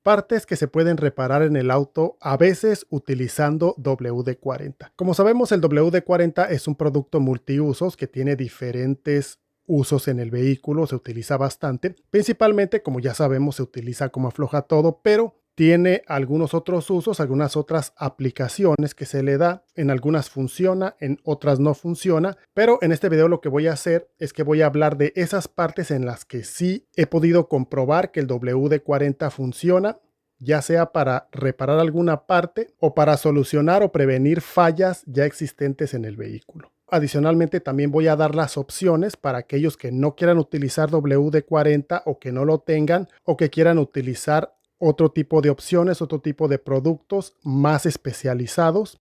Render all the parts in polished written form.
partes que se pueden reparar en el auto, a veces utilizando WD-40. Como sabemos, el WD-40 es un producto multiusos que tiene diferentes usos en el vehículo, se utiliza bastante. Principalmente, como ya sabemos, se utiliza como afloja todo, pero tiene algunos otros usos, algunas otras aplicaciones que se le da. En algunas funciona, en otras no funciona. Pero en este video lo que voy a hacer es que voy a hablar de esas partes en las que sí he podido comprobar que el WD-40 funciona, ya sea para reparar alguna parte o para solucionar o prevenir fallas ya existentes en el vehículo. Adicionalmente, también voy a dar las opciones para aquellos que no quieran utilizar WD-40 o que no lo tengan o que quieran utilizar otro tipo de opciones, otro tipo de productos más especializados.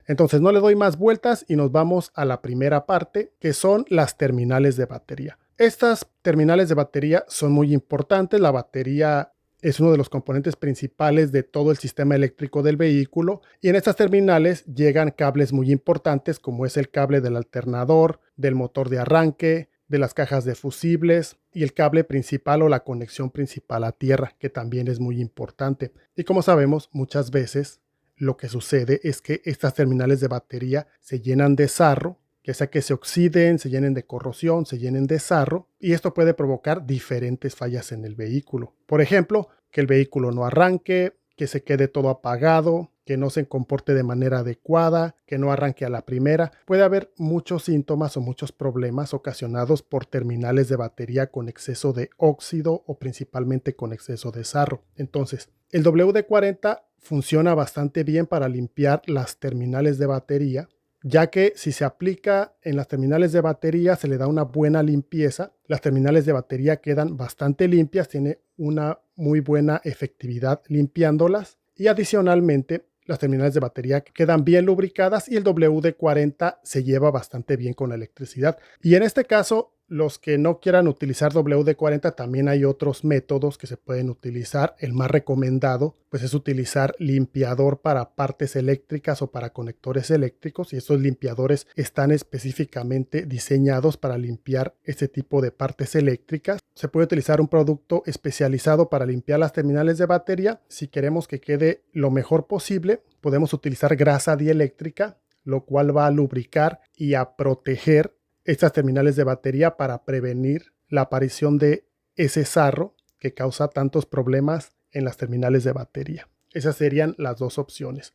Entonces no le doy más vueltas y nos vamos a la primera parte, que son las terminales de batería. Estas terminales de batería son muy importantes. La batería es uno de los componentes principales de todo el sistema eléctrico del vehículo, y en estas terminales llegan cables muy importantes como es el cable del alternador, del motor de arranque, de las cajas de fusibles y el cable principal o la conexión principal a tierra, que también es muy importante. Y como sabemos, muchas veces lo que sucede es que estas terminales de batería se llenan de sarro, que sea que se oxiden, se llenen de corrosión, se llenen de sarro, y esto puede provocar diferentes fallas en el vehículo. Por ejemplo, que el vehículo no arranque, que se quede todo apagado, que no se comporte de manera adecuada, que no arranque a la primera. Puede haber muchos síntomas o muchos problemas ocasionados por terminales de batería con exceso de óxido o principalmente con exceso de sarro. Entonces, el WD-40 funciona bastante bien para limpiar las terminales de batería, ya que si se aplica en las terminales de batería se le da una buena limpieza. Las terminales de batería quedan bastante limpias, tiene una muy buena efectividad limpiándolas, y adicionalmente las terminales de batería quedan bien lubricadas y el WD-40 se lleva bastante bien con la electricidad. Y en este caso, los que no quieran utilizar WD-40, también hay otros métodos que se pueden utilizar. El más recomendado pues es utilizar limpiador para partes eléctricas o para conectores eléctricos, y estos limpiadores están específicamente diseñados para limpiar este tipo de partes eléctricas. Se puede utilizar un producto especializado para limpiar las terminales de batería. Si queremos que quede lo mejor posible, podemos utilizar grasa dieléctrica, lo cual va a lubricar y a proteger estas terminales de batería para prevenir la aparición de ese sarro que causa tantos problemas en las terminales de batería. Esas serían las dos opciones.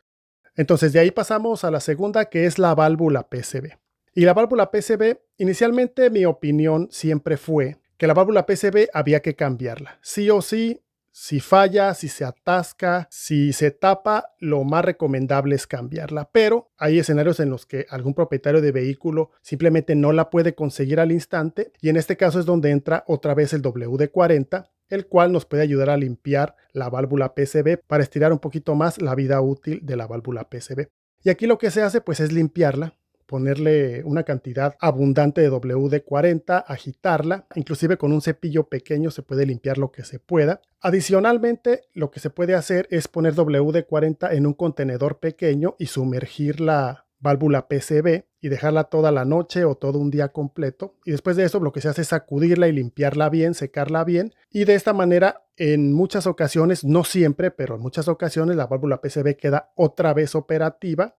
Entonces de ahí pasamos a la segunda, que es la válvula PCV. Y la válvula PCV, inicialmente mi opinión siempre fue que la válvula PCV había que cambiarla. Sí o sí, si falla, si se atasca, si se tapa, lo más recomendable es cambiarla. Pero hay escenarios en los que algún propietario de vehículo simplemente no la puede conseguir al instante, y en este caso es donde entra otra vez el WD-40, el cual nos puede ayudar a limpiar la válvula PCV para estirar un poquito más la vida útil de la válvula PCV. Y aquí lo que se hace pues es limpiarla, ponerle una cantidad abundante de WD-40, agitarla, inclusive con un cepillo pequeño se puede limpiar lo que se pueda. Adicionalmente, lo que se puede hacer es poner WD-40 en un contenedor pequeño y sumergir la válvula PCV y dejarla toda la noche o todo un día completo, y después de eso lo que se hace es sacudirla y limpiarla bien, secarla bien, y de esta manera en muchas ocasiones, no siempre, pero en muchas ocasiones la válvula PCV queda otra vez operativa.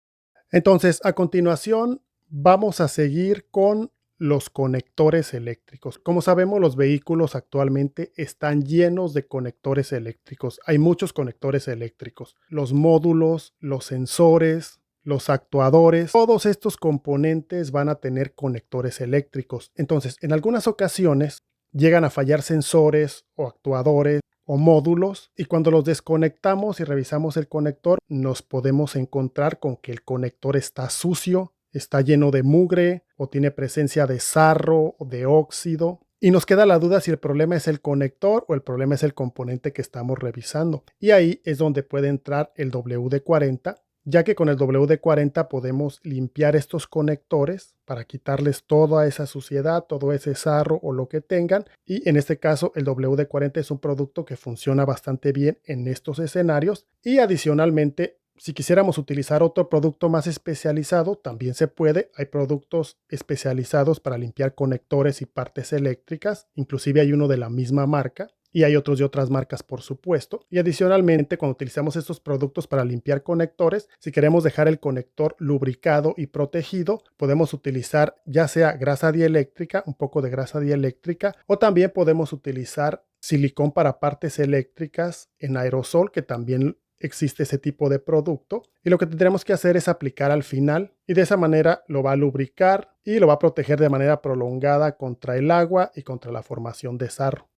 Entonces, a continuación, vamos a seguir con los conectores eléctricos. Como sabemos, los vehículos actualmente están llenos de conectores eléctricos. Hay muchos conectores eléctricos. Los módulos, los sensores, los actuadores, todos estos componentes van a tener conectores eléctricos. Entonces, en algunas ocasiones llegan a fallar sensores o actuadores o módulos, y cuando los desconectamos y revisamos el conector, nos podemos encontrar con que el conector está sucio, está lleno de mugre o tiene presencia de sarro o de óxido, y nos queda la duda si el problema es el conector o el problema es el componente que estamos revisando. Y ahí es donde puede entrar el WD-40, ya que con el WD-40 podemos limpiar estos conectores para quitarles toda esa suciedad, todo ese sarro o lo que tengan, y en este caso el WD-40 es un producto que funciona bastante bien en estos escenarios. Y adicionalmente, si quisiéramos utilizar otro producto más especializado, también se puede. Hay productos especializados para limpiar conectores y partes eléctricas, inclusive hay uno de la misma marca, y hay otros de otras marcas, por supuesto. Y adicionalmente, cuando utilizamos estos productos para limpiar conectores, si queremos dejar el conector lubricado y protegido, podemos utilizar ya sea grasa dieléctrica, un poco de grasa dieléctrica, o también podemos utilizar silicón para partes eléctricas en aerosol, que también existe ese tipo de producto, y lo que tendremos que hacer es aplicar al final, y de esa manera lo va a lubricar y lo va a proteger de manera prolongada contra el agua y contra la formación de sarro.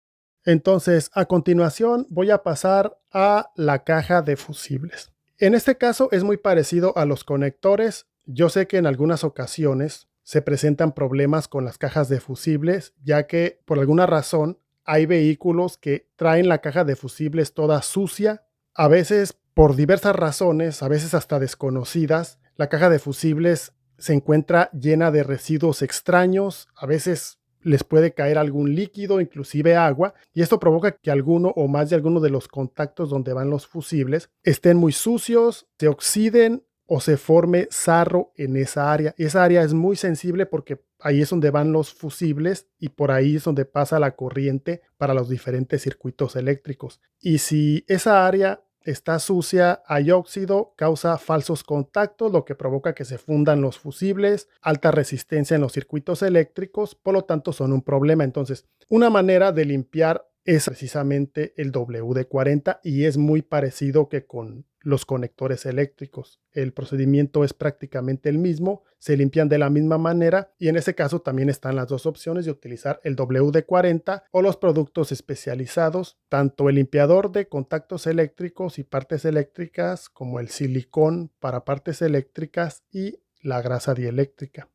Entonces, a continuación voy a pasar a la caja de fusibles. En este caso es muy parecido a los conectores. Yo sé que en algunas ocasiones se presentan problemas con las cajas de fusibles, ya que por alguna razón hay vehículos que traen la caja de fusibles toda sucia. A veces, por diversas razones, a veces hasta desconocidas, la caja de fusibles se encuentra llena de residuos extraños, a veces les puede caer algún líquido, inclusive agua, y esto provoca que alguno o más de alguno de los contactos donde van los fusibles estén muy sucios, se oxiden o se forme sarro en esa área. Y esa área es muy sensible porque ahí es donde van los fusibles y por ahí es donde pasa la corriente para los diferentes circuitos eléctricos. Y si esa área está sucia, hay óxido, causa falsos contactos, lo que provoca que se fundan los fusibles, alta resistencia en los circuitos eléctricos, por lo tanto son un problema. Entonces, una manera de limpiar es precisamente el WD-40 y es muy parecido que con los conectores eléctricos. El procedimiento es prácticamente el mismo, se limpian de la misma manera y en ese caso también están las dos opciones de utilizar el WD-40 o los productos especializados, tanto el limpiador de contactos eléctricos y partes eléctricas como el silicón para partes eléctricas y la grasa dieléctrica.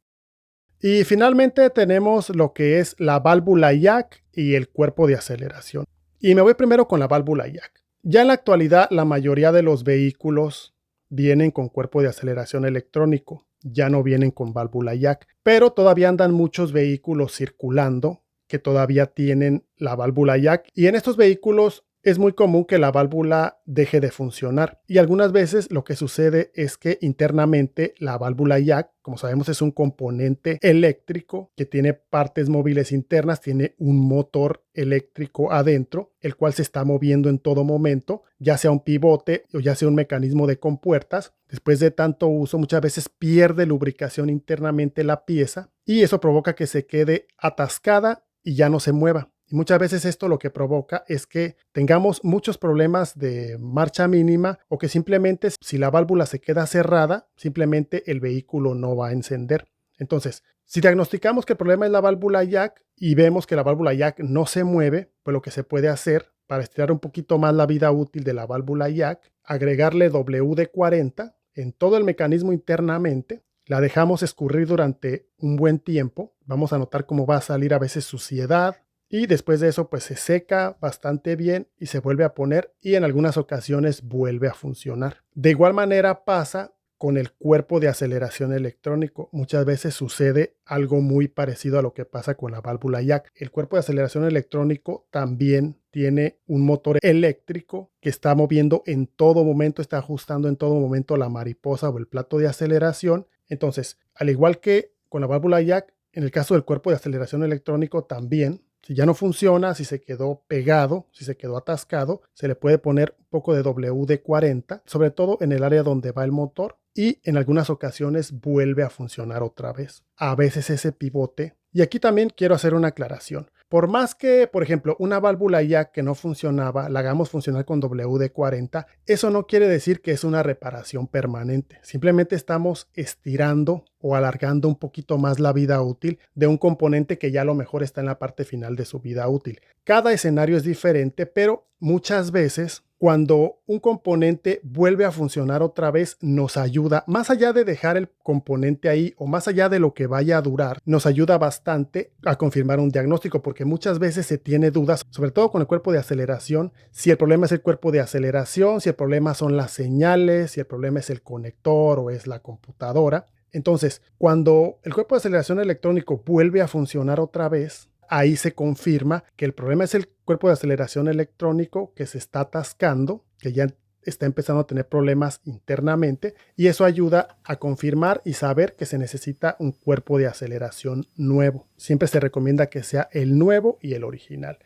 Y finalmente tenemos lo que es la válvula jack y el cuerpo de aceleración. Y me voy primero con la válvula jack. Ya en la actualidad la mayoría de los vehículos vienen con cuerpo de aceleración electrónico, ya no vienen con válvula jack, pero todavía andan muchos vehículos circulando que todavía tienen la válvula jack y en estos vehículos es muy común que la válvula deje de funcionar y algunas veces lo que sucede es que internamente la válvula jack, como sabemos, es un componente eléctrico que tiene partes móviles internas, tiene un motor eléctrico adentro, el cual se está moviendo en todo momento, ya sea un pivote o ya sea un mecanismo de compuertas. Después de tanto uso, muchas veces pierde lubricación internamente la pieza y eso provoca que se quede atascada y ya no se mueva. Y muchas veces esto lo que provoca es que tengamos muchos problemas de marcha mínima o que simplemente si la válvula se queda cerrada, simplemente el vehículo no va a encender. Entonces, si diagnosticamos que el problema es la válvula jack y vemos que la válvula jack no se mueve, pues lo que se puede hacer para estirar un poquito más la vida útil de la válvula jack, agregarle WD-40 en todo el mecanismo internamente. La dejamos escurrir durante un buen tiempo. Vamos a notar cómo va a salir a veces suciedad. Y después de eso, pues se seca bastante bien y se vuelve a poner y en algunas ocasiones vuelve a funcionar. De igual manera pasa con el cuerpo de aceleración electrónico. Muchas veces sucede algo muy parecido a lo que pasa con la válvula jack. El cuerpo de aceleración electrónico también tiene un motor eléctrico que está moviendo en todo momento, está ajustando en todo momento la mariposa o el plato de aceleración. Entonces, al igual que con la válvula jack, en el caso del cuerpo de aceleración electrónico también, si ya no funciona, si se quedó pegado, si se quedó atascado, se le puede poner un poco de WD-40, sobre todo en el área donde va el motor y en algunas ocasiones vuelve a funcionar otra vez. A veces ese pivote. Y aquí también quiero hacer una aclaración. Por más que, por ejemplo, una válvula jack que no funcionaba, la hagamos funcionar con WD-40, eso no quiere decir que es una reparación permanente. Simplemente estamos estirando o alargando un poquito más la vida útil de un componente que ya a lo mejor está en la parte final de su vida útil. Cada escenario es diferente, pero muchas veces cuando un componente vuelve a funcionar otra vez, nos ayuda, más allá de dejar el componente ahí o más allá de lo que vaya a durar, nos ayuda bastante a confirmar un diagnóstico, porque muchas veces se tiene dudas, sobre todo con el cuerpo de aceleración, si el problema es el cuerpo de aceleración, si el problema son las señales, si el problema es el conector o es la computadora. Entonces, cuando el cuerpo de aceleración electrónico vuelve a funcionar otra vez, ahí se confirma que el problema es el cuerpo de aceleración electrónico que se está atascando, que ya está empezando a tener problemas internamente y eso ayuda a confirmar y saber que se necesita un cuerpo de aceleración nuevo. Siempre se recomienda que sea el nuevo y el original.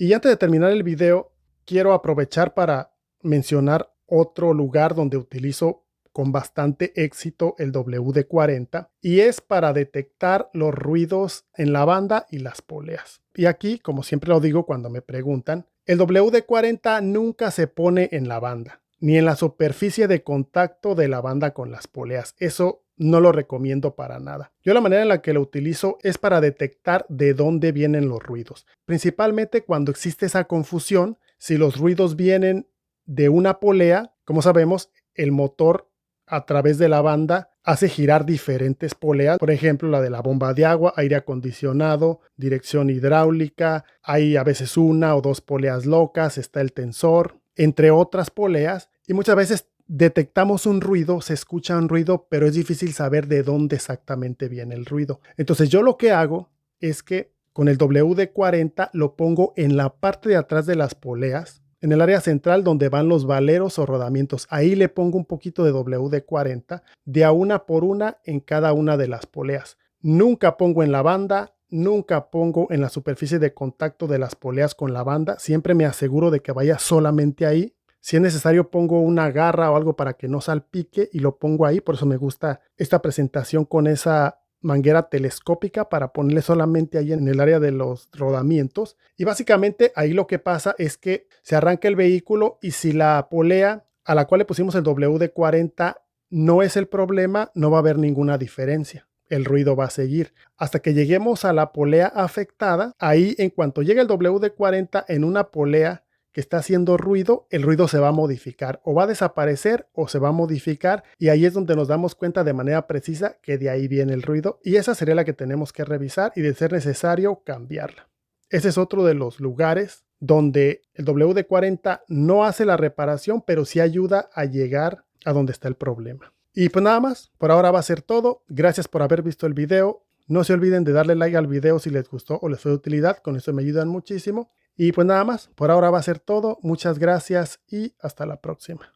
Y antes de terminar el video, quiero aprovechar para mencionar otro lugar donde utilizo con bastante éxito el WD-40 y es para detectar los ruidos en la banda y las poleas. Y aquí, como siempre lo digo cuando me preguntan, el WD-40 nunca se pone en la banda, ni en la superficie de contacto de la banda con las poleas. Eso no lo recomiendo para nada. Yo la manera en la que lo utilizo es para detectar de dónde vienen los ruidos. Principalmente cuando existe esa confusión, si los ruidos vienen de una polea, como sabemos, el motor a través de la banda hace girar diferentes poleas, por ejemplo la de la bomba de agua, aire acondicionado, dirección hidráulica, hay a veces una o dos poleas locas, está el tensor, entre otras poleas, y muchas veces detectamos un ruido, se escucha un ruido, pero es difícil saber de dónde exactamente viene el ruido. Entonces yo lo que hago es que con el WD-40 lo pongo en la parte de atrás de las poleas, en el área central donde van los valeros o rodamientos. Ahí le pongo un poquito de WD-40 de a una por una en cada una de las poleas. Nunca pongo en la banda, nunca pongo en la superficie de contacto de las poleas con la banda. Siempre me aseguro de que vaya solamente ahí. Si es necesario, pongo una garra o algo para que no salpique y lo pongo ahí. Por eso me gusta esta presentación con esa manguera telescópica para ponerle solamente ahí en el área de los rodamientos. Y básicamente ahí lo que pasa es que se arranca el vehículo y si la polea a la cual le pusimos el WD-40 no es el problema, no va a haber ninguna diferencia. El ruido va a seguir hasta que lleguemos a la polea afectada. Ahí, en cuanto llegue el WD-40 en una polea que está haciendo ruido, el ruido se va a modificar o va a desaparecer o se va a modificar, y ahí es donde nos damos cuenta de manera precisa que de ahí viene el ruido, y esa sería la que tenemos que revisar y de ser necesario cambiarla. Ese es otro de los lugares donde el WD-40 no hace la reparación, pero sí ayuda a llegar a donde está el problema. Y pues nada más, por ahora va a ser todo. Gracias por haber visto el video. No se olviden de darle like al video si les gustó o les fue de utilidad, con eso me ayudan muchísimo. Y pues nada más, por ahora va a ser todo. Muchas gracias y hasta la próxima.